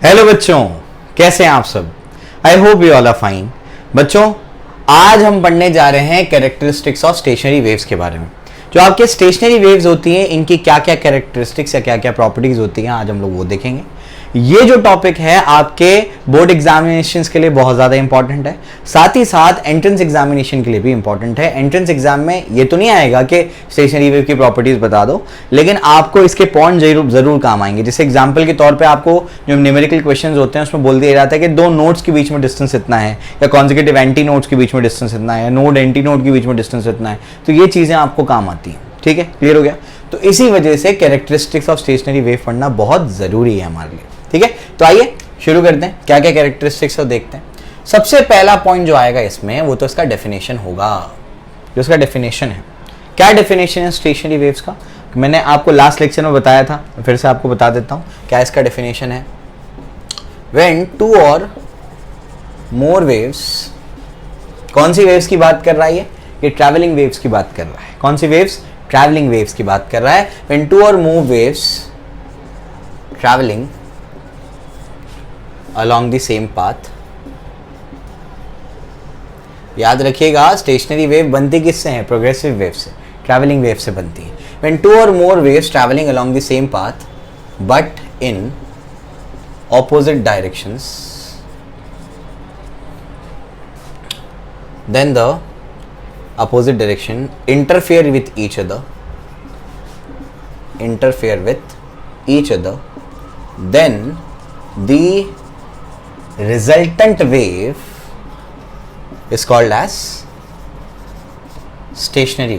Hello बच्चों, कैसे हैं आप सब। I hope you all are fine. बच्चों, आज हम पढ़ने जा रहे हैं कैरेक्टरिस्टिक्स ऑफ स्टेशनरी वेव्स के बारे में। जो आपके स्टेशनरी वेव्स होती हैं, इनकी क्या क्या कैरेक्टरिस्टिक्स या क्या क्या प्रॉपर्टीज होती हैं, आज हम लोग वो देखेंगे। ये जो टॉपिक है आपके बोर्ड एग्जामिनेशंस के लिए बहुत ज़्यादा इंपॉर्टेंट है, साथ ही साथ एंट्रेंस एग्जामिनेशन के लिए भी इंपॉर्टेंट है। एंट्रेंस एग्जाम में ये तो नहीं आएगा कि स्टेशनरी वेव की प्रॉपर्टीज बता दो, लेकिन आपको इसके पॉइंट जरूर काम आएंगे। जैसे एग्जाम्पल के तौर पे आपको जो न्यूमेरिकल क्वेश्चंस होते हैं उसमें बोल दिया जाता है कि दो नोड्स के बीच में डिस्टेंस इतना है, या कॉन्जिक्यूटिव एंटी नोड्स के बीच में डिस्टेंस इतना है, या नोड एंटी नोड के बीच में डिस्टेंस इतना है। तो ये चीज़ें आपको काम आती हैं। ठीक है, क्लियर हो गया। तो इसी वजह से कैरेक्टरिस्टिक्स ऑफ स्टेशनरी वेव पढ़ना बहुत जरूरी है हमारे लिए। ठीक है, तो आइए शुरू करते हैं, क्या क्या कैरेक्टरिस्टिक्स देखते हैं। सबसे पहला पॉइंट जो आएगा इसमें वो तो इसका डेफिनेशन होगा। जो इसका डेफिनेशन है, क्या डेफिनेशन है स्टेशनरी वेव्स का, मैंने आपको लास्ट लेक्चर में बताया था, फिर से आपको बता देता हूं क्या इसका डेफिनेशन है। व्हेन टू और मोर वेव्स, कौन सी वेव्स की बात कर रहा है ये ट्रैवलिंग वेव्स की बात कर रहा है। कौन सी वेव्स? ट्रैवलिंग वेव्स की बात कर रहा है। व्हेन टू और more waves travelling along the same path, याद रखिएगा स्टेशनरी वेव बनती किससे है? प्रोग्रेसिव वेव से, ट्रैवलिंग वेव से बनती है। When two or more waves traveling along the same path but in opposite directions, then the opposite direction interfere with each other, then the resultant wave is called as stationary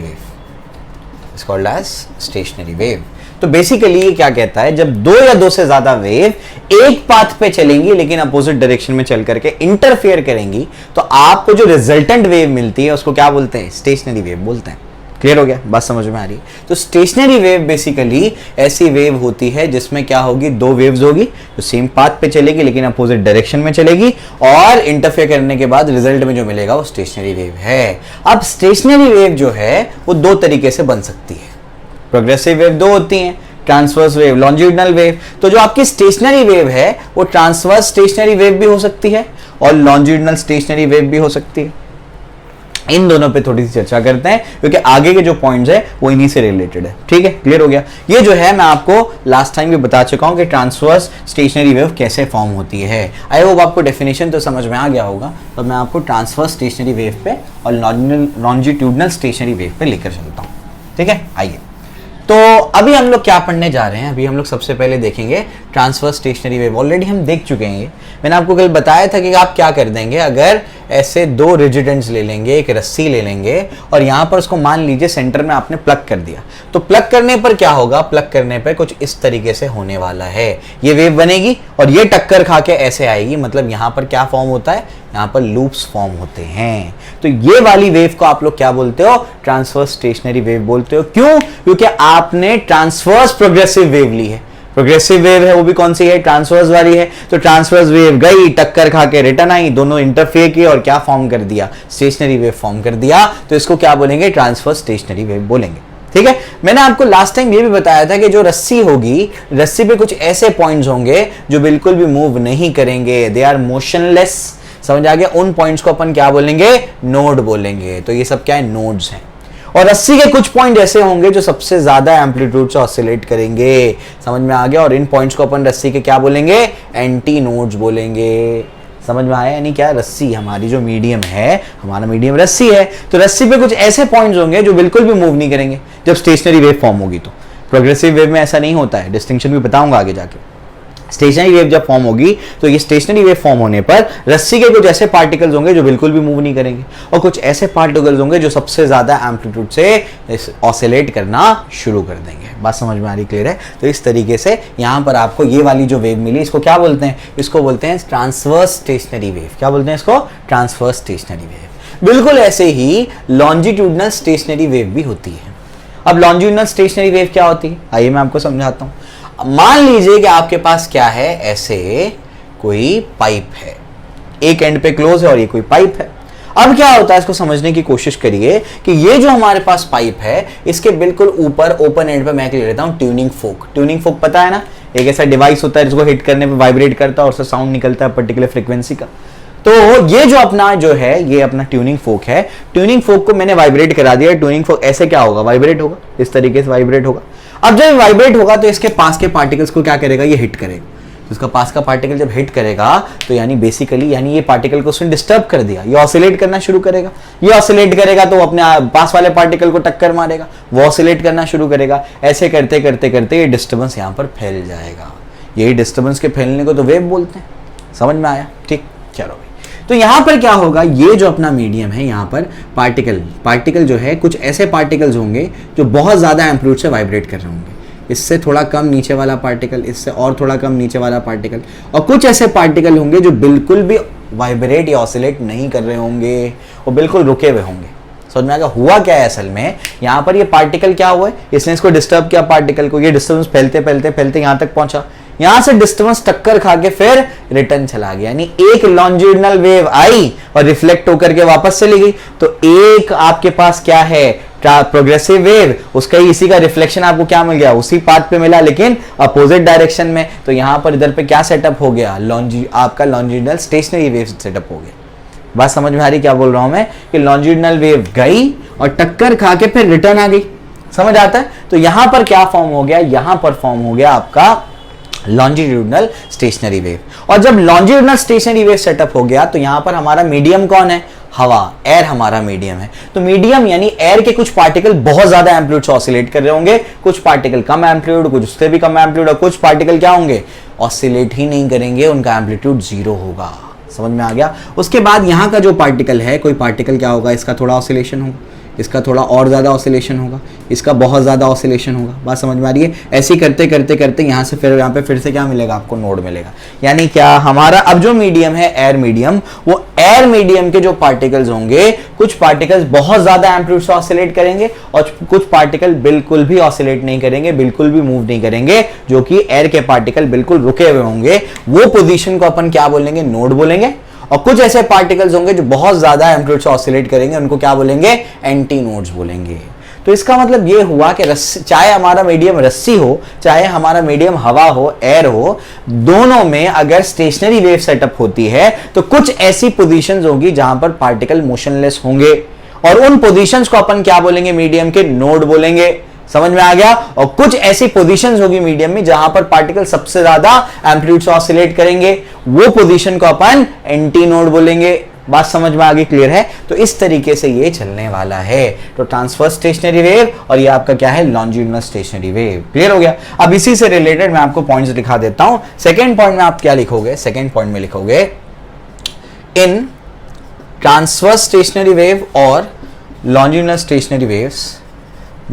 wave। तो basically ये क्या कहता है, जब दो या दो से ज्यादा वेव एक पाथ पे चलेंगी लेकिन अपोजिट डायरेक्शन में चल करके इंटरफेयर करेंगी, तो आपको जो रिजल्टेंट वेव मिलती है उसको क्या बोलते हैं? स्टेशनरी वेव बोलते हैं। क्लियर हो गया, बात समझ में आ रही है। तो स्टेशनरी वेव बेसिकली ऐसी वेव होती है जिसमें क्या होगी, दो वेव्स होगी जो सेम पाथ पे चलेगी लेकिन अपोजिट डायरेक्शन में चलेगी, और इंटरफेयर करने के बाद रिजल्ट में जो मिलेगा वो स्टेशनरी वेव है। अब स्टेशनरी वेव जो है वो दो तरीके से बन सकती है। प्रोग्रेसिव वेव दो होती हैं, ट्रांसवर्स वेव, लॉन्जिट्यूडिनल वेव। तो जो आपकी स्टेशनरी वेव है वो ट्रांसवर्स स्टेशनरी वेव भी हो सकती है और लॉन्जिट्यूडिनल स्टेशनरी वेव भी हो सकती है। इन दोनों पे थोड़ी सी चर्चा करते हैं क्योंकि आगे के जो पॉइंट्स है वो इन्हीं से रिलेटेड है। ठीक है, क्लियर हो गया। ये जो है मैं आपको लास्ट टाइम भी बता चुका हूं कि ट्रांसवर्स स्टेशनरी वेव कैसे फॉर्म होती है। आई होप आपको डेफिनेशन तो समझ में आ गया होगा। तो मैं आपको ट्रांसवर्स स्टेशनरी वेव पे और लॉन्जिट्यूडिनल स्टेशनरी वेव पे लेकर चलता हूँ। ठीक है, आइए। तो अभी हम लोग क्या पढ़ने जा रहे हैं? अभी हम लोग सबसे पहले देखेंगे ट्रांसवर्स स्टेशनरी वेव। ऑलरेडी हम देख चुके हैं, मैंने आपको कल बताया था कि आप क्या कर देंगे, अगर ऐसे दो रिजिड एंड्स ले लेंगे, एक रस्सी ले लेंगे और यहां पर उसको मान लीजिए सेंटर में आपने प्लग कर दिया, तो प्लग करने पर क्या होगा? प्लग करने पर कुछ इस तरीके से होने वाला है, ये वेव बनेगी और ये टक्कर खा के ऐसे आएगी। मतलब यहां पर क्या फॉर्म होता है? यहां पर लूप्स फॉर्म होते हैं। तो ये वाली वेव को आप लोग क्या बोलते हो? ट्रांसवर्स स्टेशनरी वेव बोलते हो। क्यों? क्योंकि आपने ट्रांसवर्स प्रोग्रेसिव वेव ली है। प्रोग्रेसिव वेव है वो भी कौन सी है? ट्रांसवर्स वाली है। तो ट्रांसवर्स वेव गई, टक्कर खा के रिटर्न आई, दोनों इंटरफेयर किए और क्या फॉर्म कर दिया? स्टेशनरी वेव फॉर्म कर दिया। तो इसको क्या बोलेंगे? ट्रांसवर्स स्टेशनरी वेव बोलेंगे। ठीक है, मैंने आपको लास्ट टाइम ये भी बताया था कि जो रस्सी होगी, रस्सी पे कुछ ऐसे पॉइंट्स होंगे जो बिल्कुल भी मूव नहीं करेंगे, दे आर मोशनलेस। समझ आ गया? उन पॉइंट्स को अपन क्या बोलेंगे? नोड बोलेंगे। तो ये सब क्या है? नोड्स हैं। और रस्सी के कुछ पॉइंट ऐसे होंगे जो सबसे ज्यादा एम्पलीट्यूड से ऑसिलेट करेंगे। समझ में आ गया? और इन पॉइंट्स को अपन रस्सी के क्या बोलेंगे? एंटी नोड्स बोलेंगे। समझ में आया? यानी क्या, रस्सी हमारी जो मीडियम है, हमारा मीडियम रस्सी है, तो रस्सी पे कुछ ऐसे पॉइंट्स होंगे जो बिल्कुल भी मूव नहीं करेंगे जब स्टेशनरी वेव फॉर्म होगी। तो प्रोग्रेसिव वेव में ऐसा नहीं होता है, डिस्टिंक्शन भी बताऊंगा आगे जाके। स्टेशनरी वेव जब फॉर्म होगी तो ये स्टेशनरी वेव फॉर्म होने पर रस्सी के कुछ ऐसे पार्टिकल्स होंगे जो बिल्कुल भी मूव नहीं करेंगे और कुछ ऐसे पार्टिकल्स होंगे जो सबसे ज्यादा एम्पलीट्यूड से ऑसिलेट करना शुरू कर देंगे। बात समझ में आ रही? क्लियर है? तो इस तरीके से यहां पर आपको ये वाली जो वेव मिली, इसको क्या बोलते हैं? इसको बोलते हैं ट्रांसवर्स स्टेशनरी वेव। क्या बोलते हैं इसको? Transverse stationary wave. बिल्कुल ऐसे ही लॉन्जिट्यूडिनल स्टेशनरी वेव भी होती है। अब लॉन्जिट्यूडिनल स्टेशनरी वेव क्या होती है? आइए मैं आपको समझाता हूं। मान लीजिए कि आपके पास क्या है, ऐसे कोई पाइप है, एक एंड पे क्लोज है और ये कोई पाइप है। अब क्या होता है, इसको समझने की कोशिश करिए कि ये जो हमारे पास पाइप है, इसके बिल्कुल ऊपर ओपन एंड पे मैं ले लेता हूं ट्यूनिंग फोक। ट्यूनिंग फोक पता है ना, एक ऐसा डिवाइस होता है जिसको हिट करने पे वाइब्रेट करता है और उससे साउंड निकलता है पर्टिकुलर फ्रीक्वेंसी का। तो ये जो अपना जो है ये अपना ट्यूनिंग फोक है। ट्यूनिंग फोक को मैंने वाइब्रेट करा दिया। ट्यूनिंग फोक ऐसे क्या होगा, वाइब्रेट होगा, इस तरीके से वाइब्रेट होगा। अब जब वाइब्रेट होगा तो इसके पास के पार्टिकल्स को क्या करेगा, ये हिट करेगा। इसका पास का पार्टिकल जब हिट करेगा तो यानी बेसिकली यानी ये पार्टिकल को उसने डिस्टर्ब कर दिया, ये ऑसिलेट करना शुरू करेगा। ये ऑसिलेट करेगा तो अपने पास वाले पार्टिकल को टक्कर मारेगा, वो ऑसिलेट करना शुरू करेगा। ऐसे करते करते करते ये डिस्टर्बेंस यहाँ पर फैल जाएगा। यही डिस्टर्बेंस के फैलने को तो वेव बोलते हैं। समझ में आया? ठीक, चलो भाई। तो यहां पर क्या होगा, ये जो अपना मीडियम है यहां पर पार्टिकल जो है, कुछ ऐसे पार्टिकल्स होंगे जो बहुत ज्यादा एम्पलीट्यूड से वाइब्रेट कर रहे होंगे। इससे थोड़ा कम नीचे वाला पार्टिकल, इससे और थोड़ा कम नीचे वाला पार्टिकल, और कुछ ऐसे पार्टिकल होंगे जो बिल्कुल भी वाइब्रेट या ऑसिलेट नहीं कर रहे होंगे, वो बिल्कुल रुके हुए होंगे। समझ में आ गया? हुआ क्या है असल में, यहाँ पर ये पार्टिकल क्या हुआ है, इसने इसको डिस्टर्ब किया पार्टिकल को, ये डिस्टर्बेंस फैलते फैलते फैलते यहाँ तक पहुंचा। यहां से डिस्टर्बेंस टक्कर खा के फिर रिटर्न चला गया, यानी एक लॉन्जिट्यूडिनल वेव आई और रिफ्लेक्ट होकर के वापस चली गई। तो एक आपके पास क्या है, प्रोग्रेसिव वेव, उसका ही इसी का रिफ्लेक्शन आपको क्या मिल गया, उसी पाथ पे मिला लेकिन अपोजिट डायरेक्शन में। तो यहां पर इधर पे क्या सेटअप हो गया, आपका लॉन्जिट्यूडिनल स्टेशनरी वेव सेटअप हो गया। बात समझ में आ रही क्या बोल रहा हूं मैं, कि लॉन्जिट्यूडिनल वेव गई और टक्कर खा के फिर रिटर्न आ गई। समझ आता है? तो यहां पर क्या फॉर्म हो गया, यहां पर फॉर्म हो गया आपका लॉन्जिट्यूडिनल स्टेशनरी वेव। और जब लॉन्जिट्यूडिनल स्टेशनरी वेव सेटअप हो गया तो यहां पर हमारा मीडियम कौन है, हवा, एयर हमारा मीडियम है। तो मीडियम यानी एयर के कुछ पार्टिकल बहुत ज्यादा एम्पलीट्यूड से ऑसिलेट कर रहे होंगे, कुछ पार्टिकल कम एम्पलीट्यूड, कुछ उससे भी कम एम्पलीट्यूड, और कुछ पार्टिकल क्या होंगे, ऑसिलेट ही नहीं करेंगे, उनका एम्पलीट्यूड जीरो होगा। समझ में आ गया? उसके बाद यहां का जो पार्टिकल है, कोई पार्टिकल क्या होगा, इसका थोड़ा ऑसिलेशन होगा, इसका थोड़ा और ज़्यादा ऑसिलेशन होगा, इसका बहुत ज़्यादा ऑसिलेशन होगा। बात समझ में आ रही है? ऐसे ही करते करते करते यहाँ से फिर यहाँ पे फिर से क्या मिलेगा आपको, नोड मिलेगा। यानी क्या, हमारा अब जो मीडियम है एयर मीडियम, वो एयर मीडियम के जो पार्टिकल्स होंगे, कुछ पार्टिकल्स बहुत ज़्यादा एम्पलीट्यूड से ऑसिलेट करेंगे और कुछ पार्टिकल बिल्कुल भी ऑसिलेट नहीं करेंगे, बिल्कुल भी मूव नहीं करेंगे, जो कि एयर के पार्टिकल बिल्कुल रुके हुए होंगे। वो पोजिशन को अपन क्या बोलेंगे, नोड बोलेंगे। और कुछ ऐसे पार्टिकल्स होंगे जो बहुत ज्यादा एम्पलीट्यूड से ऑसिलेट करेंगे, उनको क्या बोलेंगे, एंटी नोड्स बोलेंगे। तो इसका मतलब ये हुआ कि चाहे हमारा मीडियम रस्सी हो, चाहे हमारा मीडियम हवा हो, एयर हो, दोनों में अगर स्टेशनरी वेव सेटअप होती है तो कुछ ऐसी पोजीशंस होगी जहां पर पार्टिकल मोशनलेस होंगे, और उन पोजीशंस को अपन क्या बोलेंगे, मीडियम के नोड बोलेंगे। समझ में आ गया? और कुछ ऐसी पोजीशंस होगी मीडियम में जहां पर पार्टिकल सबसे ज्यादा एम्पलीट्यूड से ऑसिलेट करेंगे, वो पोजीशन को अपन एंटी नोड बोलेंगे। बात समझ में आ गई, क्लियर है? तो इस तरीके से ये चलने वाला है। तो ट्रांसवर्स स्टेशनरी वेव और ये आपका क्या है, लॉन्जिट्यूडिनल स्टेशनरी वेव। क्लियर हो गया? अब इसी से रिलेटेड मैं आपको पॉइंट्स दिखा देता हूं। सेकेंड पॉइंट में आप क्या लिखोगे, सेकेंड पॉइंट में लिखोगे, इन ट्रांसवर्स स्टेशनरी वेव और longitudinal stationary waves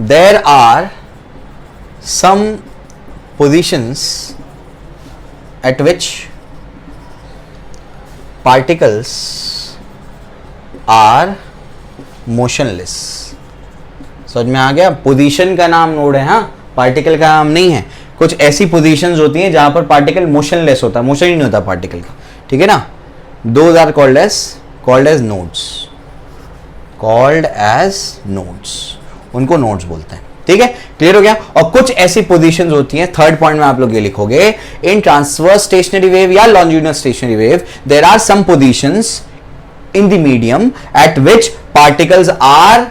there are some positions at which particles are motionless। समझ में आ गया? पोजीशन का नाम नोड है, हाँ, पार्टिकल का नाम नहीं है। कुछ ऐसी पोजीशंस होती हैं जहां पर पार्टिकल मोशनलेस होता है, मोशन ही नहीं होता पार्टिकल का, ठीक है ना। Those are called as nodes, called as nodes, उनको नोड्स बोलते हैं। ठीक है, क्लियर हो गया? और कुछ ऐसी पोजीशंस होती हैं, थर्ड पॉइंट में आप लोग ये लिखोगे, इन ट्रांसवर्स स्टेशनरी वेव या longitudinal stationary wave there are some positions in the medium at which particles are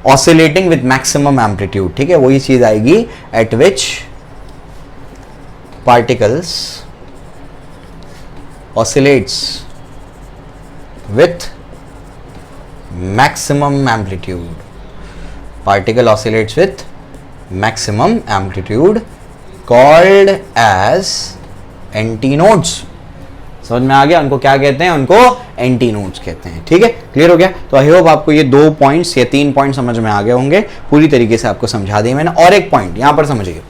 oscillating with maximum amplitude. ठीक है, वही चीज आएगी, at which particles oscillates with maximum amplitude, particle oscillates with maximum amplitude called as antinodes। समझ में आ गया? उनको क्या कहते हैं, उनको एंटीनोड्स कहते हैं। ठीक है, क्लियर हो गया? तो आई होप आपको ये 2 पॉइंट्स या 3 पॉइंट समझ में आ गए होंगे, पूरी तरीके से आपको समझा दिया मैंने। और एक पॉइंट यहां पर समझिए,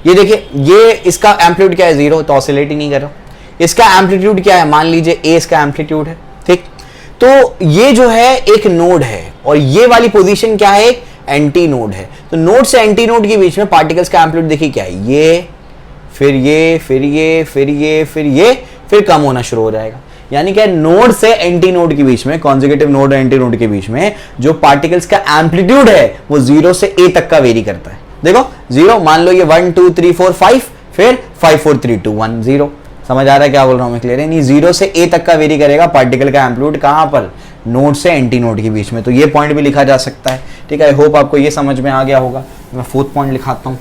ये देखिए, ये इसका एम्पलीट्यूड क्या है, 0, तो ऑसिलेट ही नहीं कर रहा। इसका एम्पलीट्यूड क्या है, मान लीजिए ए इसका एम्पलीट्यूड है, ठीक। तो ये जो है एक नोड है और ये वाली पोजीशन क्या है, एक एंटी नोड है। तो नोड से एंटी नोड के बीच में पार्टिकल्स का एम्पलीट्यूड देखिए क्या है, ये, फिर ये, फिर ये, फिर ये, फिर ये, फिर कम होना शुरू हो जाएगा। यानी क्या, नोड से एंटी नोड के बीच में, कॉन्जिक्यूटिव नोड और एंटी नोड के बीच में जो पार्टिकल्स का एम्पलीट्यूड है वो 0 से a तक का वेरी करता है। देखो 0, मान लो ये 1 2 3 4 5, फिर 5 4 3 2 1 0। समझ आ रहा है क्या बोल रहा हूं मैं? क्लियर है? नहीं, 0 से a तक का वेरी करेगा पार्टिकल का एम्पलीट्यूड, कहां पर? नोड से एंटी नोड के बीच में। तो ये पॉइंट भी लिखा जा सकता है। ठीक है, आई होप आपको ये समझ में आ गया होगा। मैं फोर्थ पॉइंट लिखाता हूं।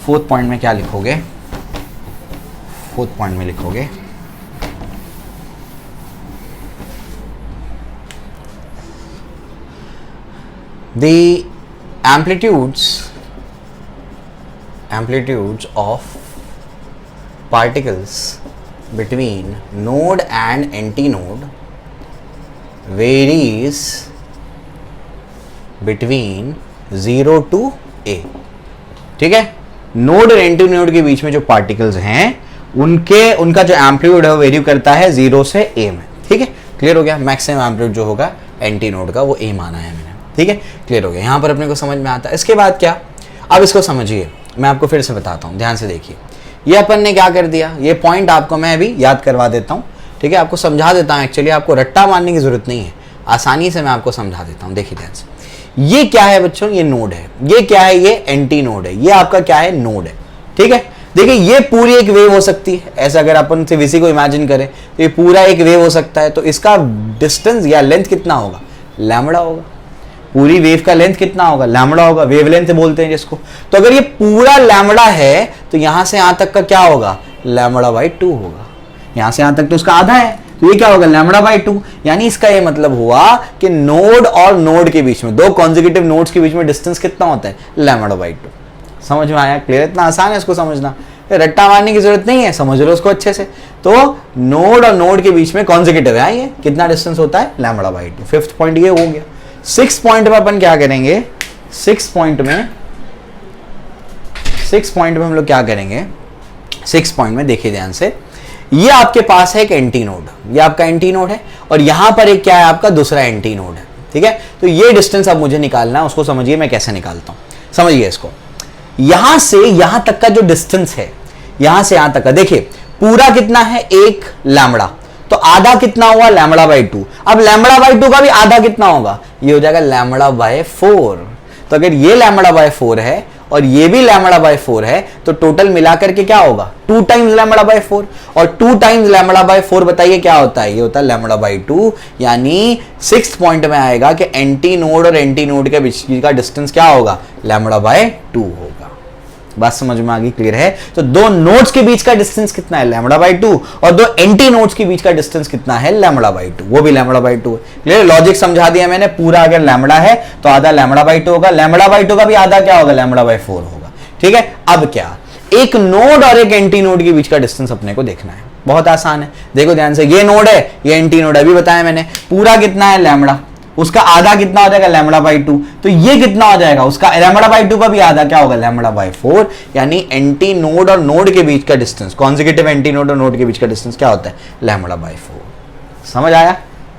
फोर्थ पॉइंट में क्या लिखोगे? फोर्थ पॉइंट में लिखोगे the amplitudes of particles between node and antinode varies between 0 to a। ठीक है, नोड और एंटीनोड के बीच में जो पार्टिकल्स हैं उनका जो एम्पलीट्यूड है वो वेरी करता है 0 से a में। ठीक है, क्लियर हो गया? मैक्सिमम एम्पलीट्यूड जो होगा एंटीनोड का वो a माना है मैंने। ठीक है, क्लियर हो गया? यहां पर अपने को समझ में आता है। इसके बाद क्या, अब इसको समझिए, मैं आपको फिर से बताता हूं, ध्यान से देखिए। ये अपन ने क्या कर दिया, ये पॉइंट आपको मैं अभी याद करवा देता हूं। ठीक है, आपको समझा देता हूं। एक्चुअली आपको रट्टा मारने की जरूरत नहीं है, आसानी से मैं आपको समझा देता हूं। देखिए ध्यान से, ये क्या है बच्चों? ये नोड है। ये क्या है? ये एंटी नोड है। ये आपका क्या है? नोड है। ठीक है, देखिए ये पूरी एक वेव हो सकती है। ऐसा अगर अपन सीवीसी को इमेजिन करें तो ये पूरा एक वेव हो सकता है। तो इसका डिस्टेंस या लेंथ कितना होगा? लैम्बडा होगा। पूरी वेव का लेंथ कितना होगा? लैम्बडा होगा। वेवलेंथ बोलते हैं जिसको। तो अगर ये पूरा लैम्बडा है तो यहां से यहां तक का क्या होगा? लैम्बडा बाई 2 होगा। यहां से यहां तक तो उसका आधा है, तो ये क्या होगा? Lambda by 2। यानी इसका ये मतलब हुआ कि नोड और नोड के बीच में, दो कॉन्जिक्यूटिव नोड्स के बीच में डिस्टेंस कितना होता है? Lambda by 2। समझ में आया? क्लियर? इतना आसान है इसको समझना, रट्टा मारने की जरूरत नहीं है, समझ लो उसको अच्छे से। तो नोड और नोड के बीच में कॉन्जिक्यूटिव है, ये कितना डिस्टेंस होता है? Lambda by 2। फिफ्थ पॉइंट ये हो गया। सिक्स पॉइंट में अपन क्या करेंगे? सिक्स पॉइंट में हम लोग क्या करेंगे? सिक्स पॉइंट में देखिए ध्यान से, ये आपके पास है एक एंटी नोड, ये आपका एंटी नोड है, और यहां पर एक क्या है? आपका दूसरा एंटी नोड है। ठीक है, तो ये डिस्टेंस अब मुझे निकालना है, उसको समझिए मैं कैसे निकालता हूं। समझिए इसको, यहां से यहां तक का जो डिस्टेंस है, यहां से यहां तक का, देखिए पूरा कितना है? 1 लैम्बडा। तो आधा कितना हुआ? Lambda by 2। अब लैम्बडा बाई 2 का भी आधा कितना होगा? ये हो जाएगा लैम्बडा बाय 4। तो अगर ये लैम्बडा बाय 4 है और ये भी लैम्बडा बाय 4 है तो टोटल मिलाकर के क्या होगा? 2 टाइम्स लैम्बडा बाय 4। और 2 टाइम्स लैम्बडा बाय 4 बताइए क्या होता है? ये होता है लैम्बडा बाय 2। यानी सिक्स्थ पॉइंट में आएगा कि एंटी नोड और एंटी नोड के बीच का डिस्टेंस क्या होगा? लैम्बडा बाय 2 होगा। बात समझ में आ गई? क्लियर है? तो दो नोड्स के बीच का डिस्टेंस कितना है? Lambda by 2। और दो एंटी नोड्स के बीच का डिस्टेंस कितना है? Lambda by 2। वो भी लैम्बडा बाई 2 है। क्लियर? लॉजिक समझा दिया मैंने। पूरा अगर लैम्बडा है तो आधा लैम्बडा बाई 2 होगा, लैम्बडा बाई 2 का भी आधा क्या होगा? लैम्बडा बाई 4 होगा। ठीक है, अब क्या, एक नोड और एक एंटी नोड के बीच का डिस्टेंस अपने को देखना है। बहुत आसान है, देखो ध्यान से, ये नोड है, ये एंटी नोड है। अभी बताया मैंने, पूरा कितना है? लैम्बडा। उसका आधा कितना हो जाएगा? Lambda by 2। तो ये कितना हो जाएगा? उसका लैम्बडा बाई 2 का भी आधा क्या होगा? Lambda by 4। यानी एंटी नोड और नोड के बीच का डिस्टेंस, कॉन्जिक्यूटिव एंटी नोड और नोड के बीच का डिस्टेंस क्या होता है? Lambda by 4। समझ आया?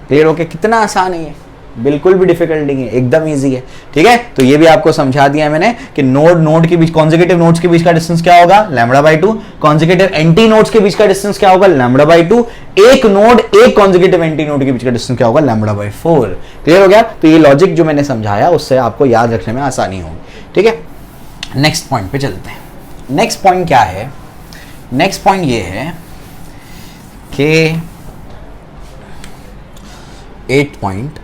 क्लियर हो गया? कितना आसान है ये, बिल्कुल भी डिफिकल्ट नहीं है, एकदम इजी है। ठीक है, तो ये भी आपको समझा दिया मैंने कि नोड के बीच, कॉन्जिक्यूटिव नोड्स के बीच का डिस्टेंस क्या होगा? Lambda by 2। Consecutive anti nodes के बीच का डिस्टेंस क्या होगा? Lambda by 2। एक नोड एक कॉन्जिक्यूटिव एंटी नोड के बीच का डिस्टेंस क्या होगा? Lambda by 4। क्लियर हो गया? तो ये लॉजिक जो मैंने समझाया उससे आपको याद रखने में आसानी होगी। ठीक है, नेक्स्ट पॉइंट पे चलते हैं। नेक्स्ट पॉइंट क्या है? नेक्स्ट पॉइंट ये है कि 8 पॉइंट,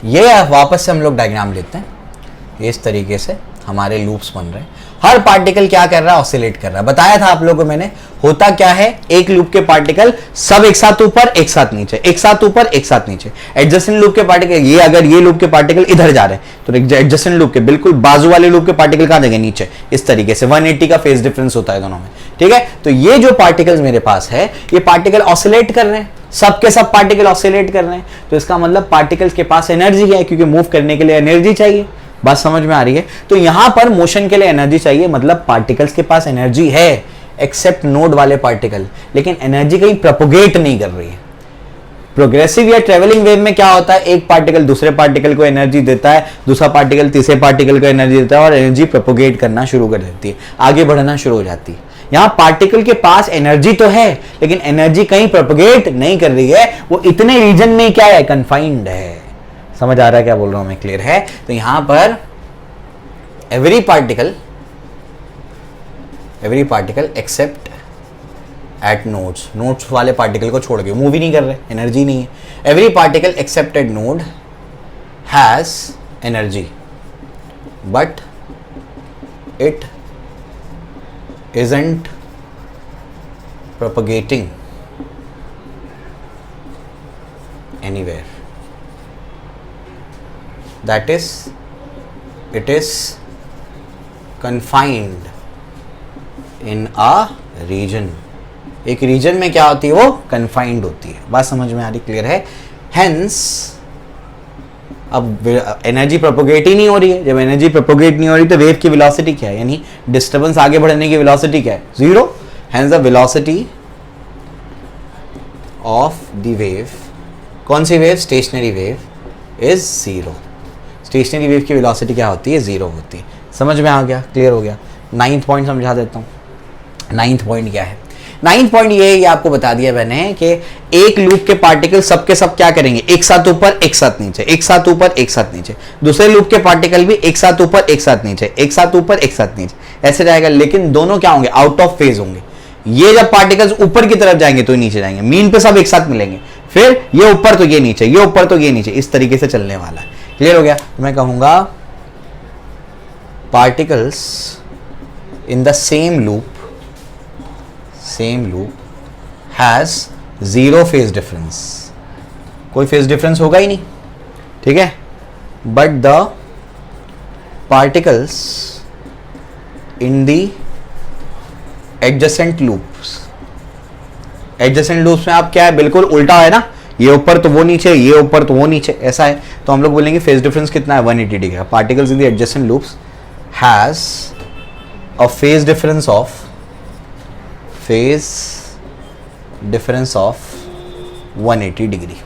ये वापस से हम लोग डायग्राम लेते हैं। इस तरीके से हमारे लूप्स बन रहे हैं। हर पार्टिकल क्या कर रहा है? ऑसिलेट कर रहा है। बताया था आप लोगों को मैंने, होता क्या है, एक लूप के पार्टिकल सब एक साथ ऊपर एक साथ नीचे, एक साथ ऊपर एक साथ नीचे। एडजेसेंट लूप के पार्टिकल, ये अगर ये लूप के पार्टिकल इधर जा रहे हैं तो एडजेसेंट लूप के बिल्कुल बाजू वाले लूप के पार्टिकल कहां जाएंगे? नीचे। इस तरीके से 180 का फेज डिफरेंस होता है दोनों में। ठीक है, तो ये जो पार्टिकल्स मेरे पास है, ये पार्टिकल ऑसिलेट कर रहे हैं, सबके सब पार्टिकल ऑसिलेट कर रहे हैं। तो इसका मतलब पार्टिकल्स के पास एनर्जी है, क्योंकि मूव करने के लिए एनर्जी चाहिए। बात समझ में आ रही है? तो यहां पर मोशन के लिए एनर्जी चाहिए, मतलब पार्टिकल्स के पास एनर्जी है, एक्सेप्ट नोड वाले पार्टिकल। लेकिन एनर्जी कहीं प्रोपोगेट नहीं कर रही है। प्रोग्रेसिव या ट्रेवलिंग वेव में क्या होता है? एक पार्टिकल दूसरे पार्टिकल को एनर्जी देता है, दूसरा पार्टिकल तीसरे पार्टिकल को एनर्जी देता है, और एनर्जी प्रोपोगेट करना शुरू कर देती है, आगे बढ़ना शुरू हो जाती है। यहां पार्टिकल के पास एनर्जी तो है, लेकिन एनर्जी कहीं प्रोपोगेट नहीं कर रही है, वो इतने रीजन में क्या है? कन्फाइंड है। समझ आ रहा है क्या बोल रहा हूं मैं? क्लियर है? तो यहां पर every particle every particle accept eight nodes, nodes वाले पार्टिकल को छोड़ के, मूव ही नहीं कर रहे, एनर्जी नहीं है। Every particle accept eight node has energy but it isn't propagating anywhere, that is it is confined in a region। एक रीजन में क्या होती है, वो confined होती है। बात समझ में आ रही, क्लियर है। hence अब एनर्जी प्रोपोगेट ही नहीं हो रही है, जब एनर्जी प्रोपोगेट नहीं हो रही तो वेव की वेलोसिटी क्या है, यानी डिस्टर्बेंस आगे बढ़ने की वेलोसिटी क्या है, zero. Hence the velocity of the wave, कौन सी wave, stationary wave, is zero. Stationary wave की वेलोसिटी क्या होती है, जीरो होती है। समझ में आ गया, क्लियर हो गया। 9th पॉइंट समझा देता हूँ। 9th पॉइंट क्या है, 9th पॉइंट ये आपको बता दिया मैंने कि एक लूप के पार्टिकल सबके सब क्या करेंगे, एक साथ ऊपर एक साथ नीचे, एक साथ ऊपर एक साथ नीचे। दूसरे लूप के पार्टिकल भी एक साथ ऊपर एक साथ नीचे, एक साथ ऊपर एक साथ नीचे, ऐसे जाएगा। लेकिन दोनों क्या होंगे, आउट ऑफ फेज होंगे। ये जब पार्टिकल्स ऊपर की तरफ जाएंगे तो नीचे जाएंगे, मीन पे सब एक साथ मिलेंगे, फिर ये ऊपर तो ये नीचे, ये ऊपर तो ये नीचे, इस तरीके से चलने वाला है। क्लियर हो गया। तो मैं कहूंगा particles in the same loop has zero phase difference, कोई फेज डिफरेंस होगा ही नहीं, ठीक है। But the particles in the adjacent loops, adjacent loops में आप क्या है, बिल्कुल उल्टा है ना, ये ऊपर तो वो नीचे, ये ऊपर तो वो नीचे, ऐसा है। तो हम लोग बोलेंगे फेज डिफरेंस कितना है, 180 degree. Particles in the adjacent loops has a phase difference of 180 degree.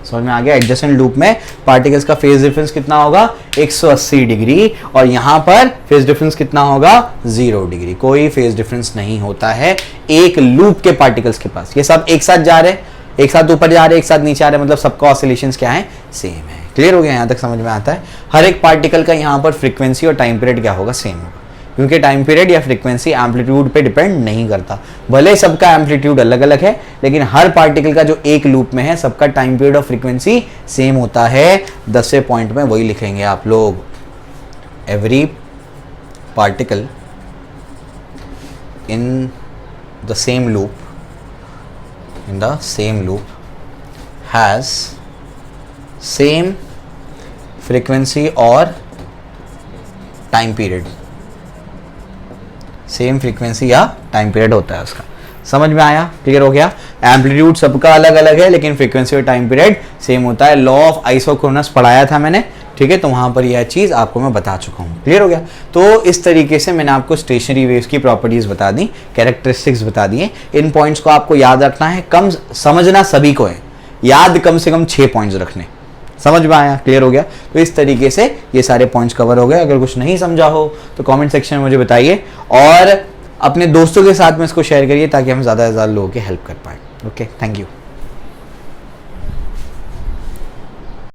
समझ में आ गया। एडजेसेंट लूप में पार्टिकल्स का फेज डिफरेंस कितना होगा, 180 डिग्री, और यहां पर फेज डिफरेंस कितना होगा, 0 डिग्री। कोई फेज डिफरेंस नहीं होता है एक लूप के पार्टिकल्स के पास। ये सब एक साथ जा रहे हैं, एक साथ ऊपर जा रहे हैं, एक साथ नीचे आ रहे हैं, मतलब सबका ऑसिलेशंस क्या है, सेम है। क्लियर हो गया, यहां तक समझ में आता है। हर एक पार्टिकल का यहां पर फ्रीक्वेंसी और टाइम पीरियड क्या होगा, सेम होगा, क्योंकि टाइम पीरियड या फ्रीक्वेंसी एम्पलीट्यूड पे डिपेंड नहीं करता। भले सबका एम्पलीट्यूड अलग अलग है, लेकिन हर पार्टिकल का जो एक लूप में है सबका टाइम पीरियड और फ्रीक्वेंसी सेम होता है। 10वें पॉइंट में वही लिखेंगे आप लोग, every particle in the same loop has same frequency और टाइम पीरियड, सेम फ्रीक्वेंसी या टाइम पीरियड होता है उसका। समझ में आया, क्लियर हो गया। एम्पलीट्यूड सबका अलग अलग है, लेकिन फ्रीक्वेंसी और टाइम पीरियड सेम होता है। लॉ ऑफ आइसोक्रोनस पढ़ाया था मैंने, ठीक है, तो वहां पर यह चीज आपको मैं बता चुका हूं। क्लियर हो गया। तो इस तरीके से मैंने आपको स्टेशनरी वेव्स की प्रॉपर्टीज बता दी, कैरेक्टरिस्टिक्स बता दिए। इन पॉइंट्स को आपको याद रखना है, कम समझना सभी को है, याद कम से कम 6 पॉइंट्स रखने। समझ में आया, क्लियर हो गया। तो इस तरीके से ये सारे पॉइंट्स कवर हो गए। अगर कुछ नहीं समझा हो तो कमेंट सेक्शन में मुझे बताइए, और अपने दोस्तों के साथ में इसको शेयर करिए ताकि हम ज़्यादा से ज़्यादा लोगों की हेल्प कर पाए। Okay, thank you.